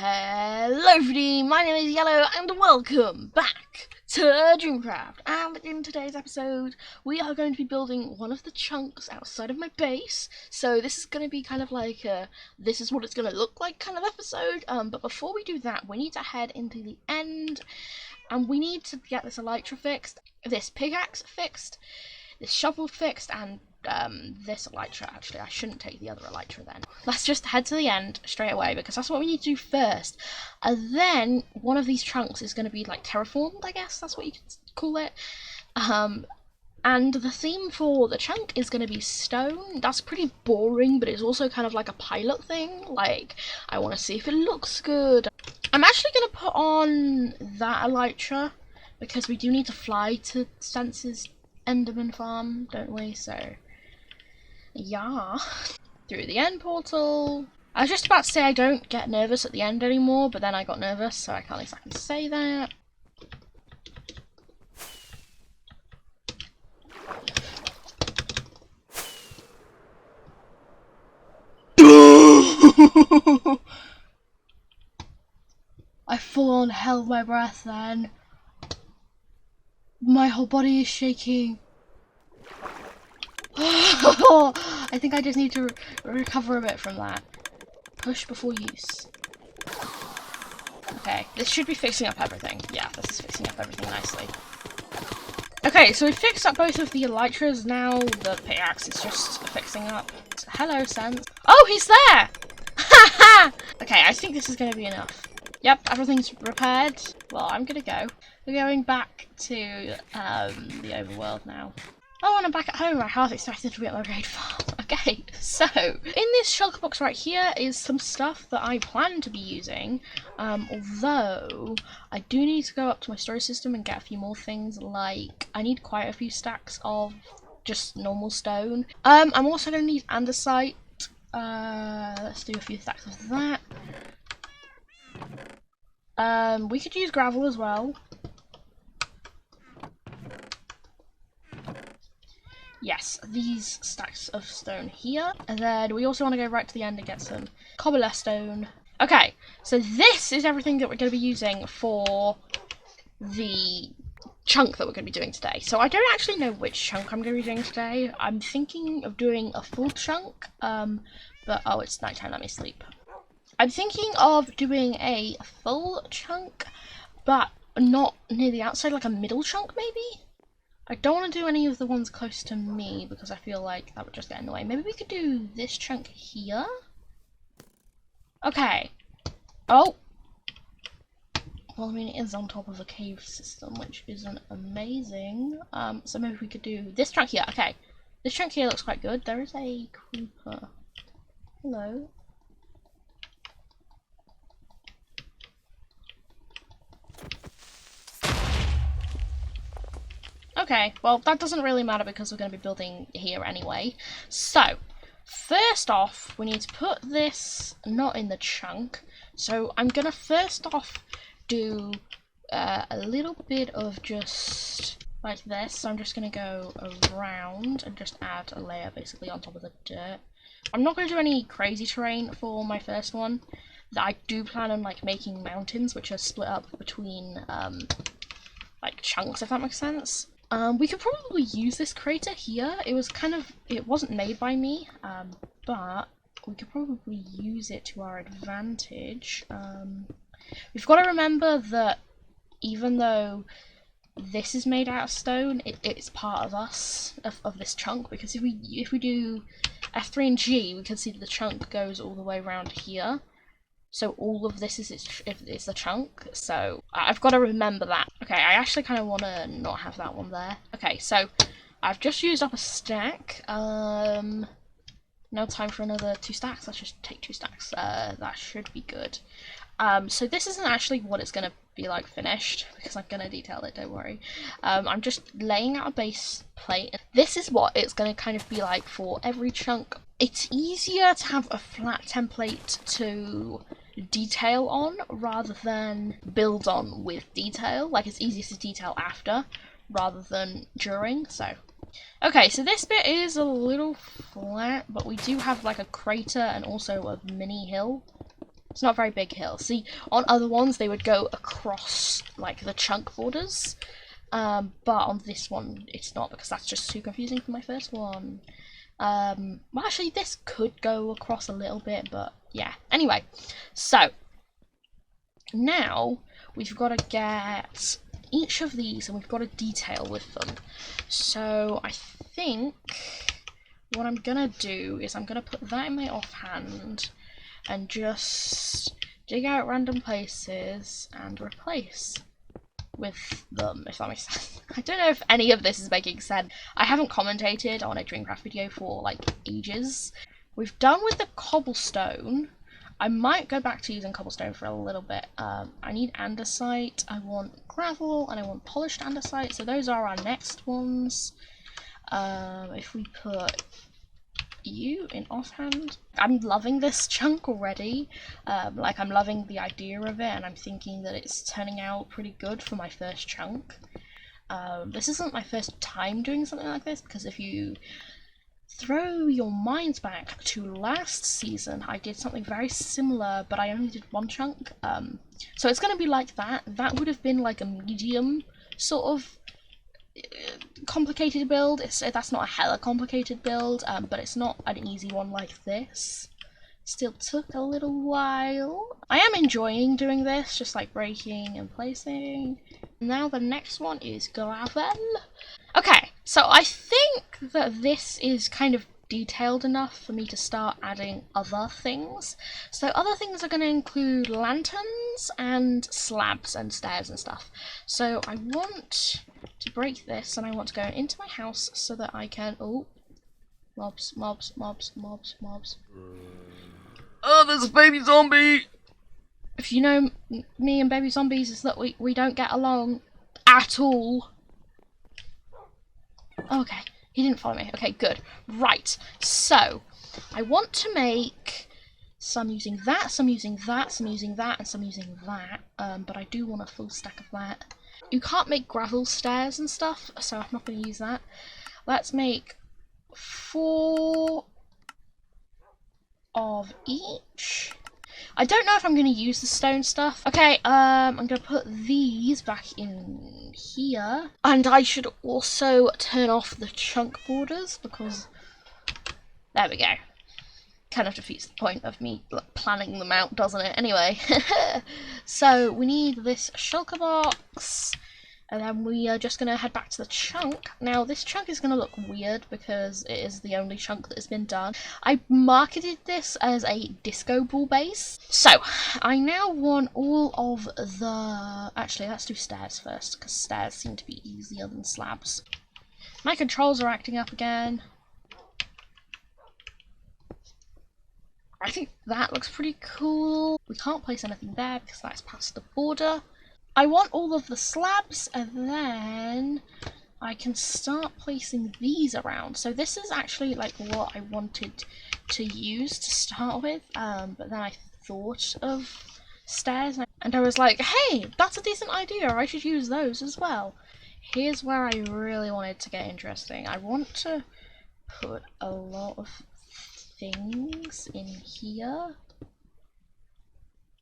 Hello everybody, my name is Yellow and welcome back to Dreamcraft. And in today's episode we are going to be building one of the chunks outside of my base. So this is going to be kind of like a this is what it's going to look like kind of episode. But before we do that, we need to head into the end and we need to get this elytra fixed, this pickaxe fixed, this shovel fixed, and this elytra. Actually, I shouldn't take the other elytra then. Let's just head to the end straight away because that's what we need to do first. And then one of these chunks is going to be like terraformed, I guess that's what you could call it. And the theme for the chunk is going to be stone. That's pretty boring, but it's also kind of like a pilot thing. Like, I want to see if it looks good. I'm actually going to put on that elytra because we do need to fly to Sense's enderman farm, don't we? So yeah, through the end portal. I was just about to say I don't get nervous at the end anymore, but then I got nervous, so I can't exactly say that. I full on held my breath then. My whole body is shaking. I think I just need to recover a bit from that. Push before use. Okay, this should be fixing up everything. Yeah, this is fixing up everything nicely. Okay, so we fixed up both of the elytras. Now the pickaxe is just fixing up. Hello, Sense. Oh, he's there! Haha! Okay, I think this is going to be enough. Yep, everything's repaired. Well, I'm going to go. We're going back to the overworld now. Oh, and I'm back at home. I half expected to be at my raid farm. Okay, so in this shulker box right here is some stuff that I plan to be using. Although I do need to go up to my storage system and get a few more things. Like I need quite a few stacks of just normal stone. I'm also going to need andesite. Let's do a few stacks of that. We could use gravel as well. Yes, these stacks of stone here. And then we also want to go right to the end and get some cobblestone. Okay, so this is everything that we're going to be using for the chunk that we're going to be doing today. So I don't actually know which chunk I'm going to be doing today. I'm thinking of doing a full chunk, but oh, it's nighttime, let me sleep. I'm thinking of doing a full chunk, but not near the outside, like a middle chunk maybe? I don't want to do any of the ones close to me because I feel like that would just get in the way. Maybe we could do this chunk here? Okay. Oh! Well, I mean, it is on top of a cave system, which isn't amazing. So maybe we could do this chunk here. Okay. This chunk here looks quite good. There is a creeper. Hello. Okay, well that doesn't really matter because we're going to be building here anyway. So, first off, we need to put this not in the chunk. So I'm going to first off do a little bit of just like this. So I'm just going to go around and just add a layer basically on top of the dirt. I'm not going to do any crazy terrain for my first one. I do plan on like making mountains which are split up between like chunks, if that makes sense. We could probably use this crater here. It wasn't made by me, but we could probably use it to our advantage. We've got to remember that even though this is made out of stone, it's part of us, of this chunk, because if we do F3 and G, we can see that the chunk goes all the way around here. So all of this is the chunk, so I've got to remember that. Okay, I actually kind of want to not have that one there. Okay, so I've just used up a stack. Now time for another 2 stacks. Let's just take 2 stacks. That should be good. So this isn't actually what it's going to be like finished, because I'm going to detail it, don't worry. I'm just laying out a base plate. This is what it's going to kind of be like for every chunk. It's easier to have a flat template to detail on rather than build on with detail. Like, it's easier to detail after rather than during, so. Okay, so this bit is a little flat, but we do have like a crater and also a mini hill. It's not a very big hill. See, on other ones they would go across like the chunk borders, but on this one it's not, because that's just too confusing for my first one. Well, actually this could go across a little bit, but yeah. Anyway, so now we've got to get each of these and we've got to detail with them. So I think what I'm gonna do is I'm gonna put that in my offhand and just dig out random places and replace with them, if that makes sense. I don't know if any of this is making sense. I haven't commentated on a Dreamcraft video for like ages. We've done with the cobblestone. I might go back to using cobblestone for a little bit. I need andesite, I want gravel, and I want polished andesite, so those are our next ones. If we put you in offhand. I'm loving this chunk already. Like, I'm loving the idea of it, and I'm thinking that it's turning out pretty good for my first chunk. This isn't my first time doing something like this, because if you throw your minds back to last season, I did something very similar, but I only did one chunk. So it's going to be like that. That would have been like a medium sort of complicated build. That's not a hella complicated build, but it's not an easy one like this. Still took a little while. I am enjoying doing this, just like breaking and placing. Now the next one is gravel. Okay, so I think that this is kind of detailed enough for me to start adding other things. So other things are going to include lanterns and slabs and stairs and stuff. So I want to break this, and I want to go into my house so that I can... Oh, mobs, mobs, mobs, mobs, mobs. Oh, there's a baby zombie! If you know me and baby zombies, is that we don't get along at all. Okay, he didn't follow me. Okay, good. Right, so I want to make some using that, some using that, some using that, and some using that. But I do want a full stack of that. You can't make gravel stairs and stuff, so I'm not going to use that. Let's make 4 of each. I don't know if I'm going to use the stone stuff. Okay, I'm going to put these back in here. And I should also turn off the chunk borders, because... There we go. Kind of defeats the point of me planning them out, doesn't it? Anyway. So, we need this shulker box. And then we are just going to head back to the chunk. Now, this chunk is going to look weird because it is the only chunk that has been done. I marketed this as a disco ball base. So, I now want all of the... Actually, let's do stairs first, because stairs seem to be easier than slabs. My controls are acting up again. I think that looks pretty cool. We can't place anything there because that's past the border. I want all of the slabs, and then I can start placing these around. So this is actually like what I wanted to use to start with, but then I thought of stairs, and I was like, hey, that's a decent idea, I should use those as well. Here's where I really wanted to get interesting. I want to put a lot of things in here,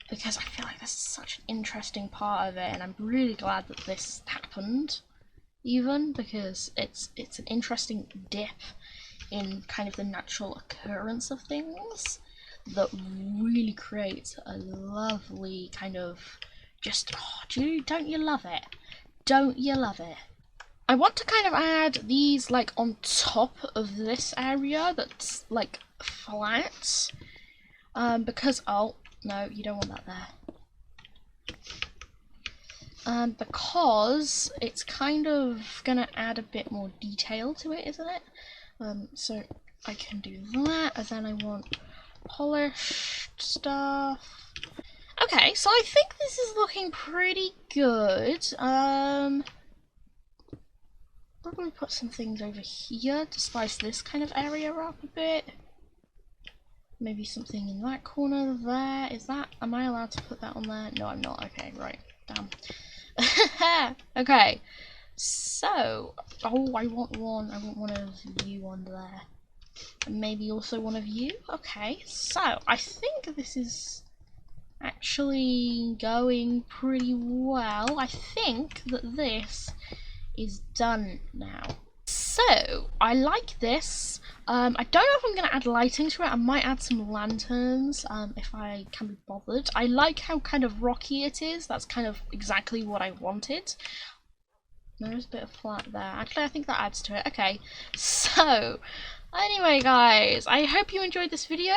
because I feel like this is such an interesting part of it, and I'm really glad that this happened, even, because it's an interesting dip in kind of the natural occurrence of things that really creates a lovely kind of just, oh, don't you love it? Don't you love it? I want to kind of add these like on top of this area that's like flat, because, oh, no, you don't want that there. Because it's kind of gonna add a bit more detail to it, isn't it? So I can do that, and then I want polished stuff. Okay, so I think this is looking pretty good. Probably put some things over here to spice this kind of area up a bit. Maybe something in that corner there. Is that... Am I allowed to put that on there? No, I'm not. Okay, right. Damn. Okay. So... Oh, I want one. I want one of you on there. And maybe also one of you. Okay. So, I think this is actually going pretty well. I think that this is done now. So I like this. I don't know if I'm going to add lighting to it. I might add some lanterns if I can be bothered. I like how kind of rocky it is. That's kind of exactly what I wanted. There is a bit of flat there. Actually, I think that adds to it. Okay, so anyway, guys, I hope you enjoyed this video.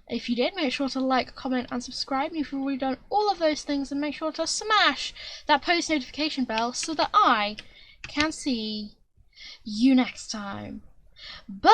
If you did, make sure to like, comment, and subscribe. And if you've already done all of those things, then make sure to smash that post notification bell so that I can see you next time. Bye!